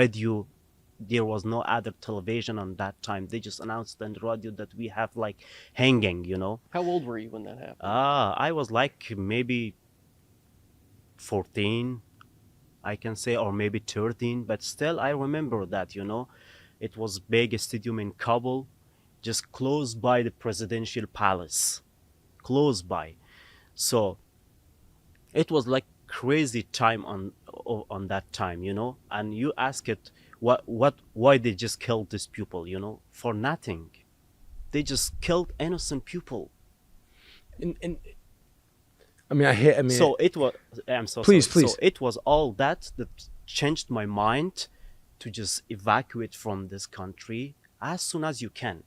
radio. There was no other television on that time. They just announced on the radio that we have like hanging, you know. How old were you when that happened? I was like maybe 14, I can say, or maybe 13, but still I remember that, you know. It was big stadium in Kabul, just close by the presidential palace, close by. So it was like crazy time on that time, you know. And you ask it, why they just killed these people, you know, for nothing. They just killed innocent people. And I mean, I mean, So it was, I'm so please, sorry. please. So it was all that changed my mind to just evacuate from this country as soon as you can.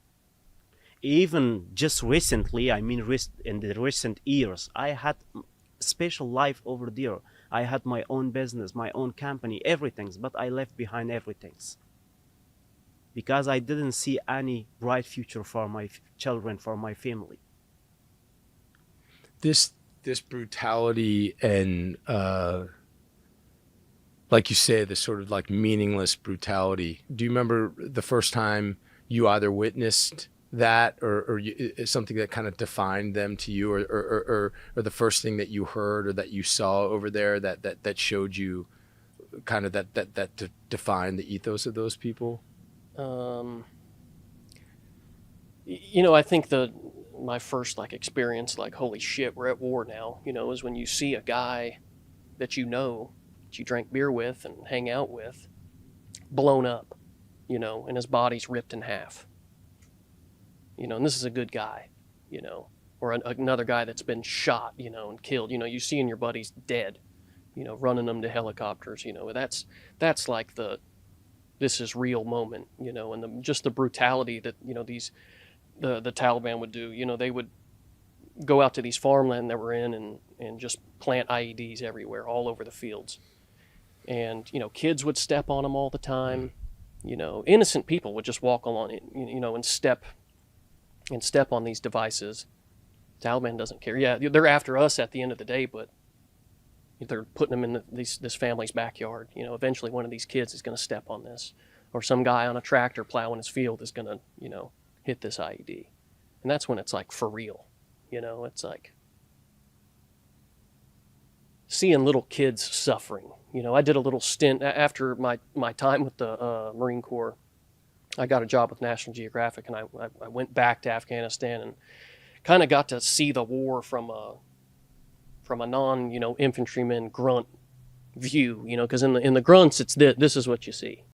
Even just recently, I mean, in the recent years, I had special life over there. I had my own business, my own company, everything, but I left behind everything because I didn't see any bright future for my children, for my family. This brutality and like you say, this sort of like meaningless brutality. Do you remember the first time you either witnessed that or something that kind of defined them to you, or the first thing that you heard or that you saw over there that showed you kind of that defined the ethos of those people? You know, I think my first like experience, like holy shit, we're at war now, you know, is when you see a guy that you know, that you drank beer with and hang out with, blown up, you know, and his body's ripped in half. You know, and this is a good guy, you know, or another guy that's been shot, you know, and killed. You know, you seeing your buddies dead, you know, running them to helicopters, you know, that's like this is real moment, you know, and just the brutality that, you know, the Taliban would do. You know, they would go out to these farmland that we're in and just plant IEDs everywhere, all over the fields. And, you know, kids would step on them all the time. You know, innocent people would just walk along it, you know, and step on these devices. Taliban doesn't care. Yeah, they're after us at the end of the day, but they're putting them in this family's backyard. You know, eventually one of these kids is going to step on this, or some guy on a tractor plowing his field is going to, you know, hit this IED. And that's when it's like for real. You know, it's like seeing little kids suffering. You know, I did a little stint after my time with the Marine Corps. I got a job with National Geographic, and I went back to Afghanistan and kind of got to see the war from a non, you know, infantryman grunt view, you know, because in the grunts, it's this is what you see.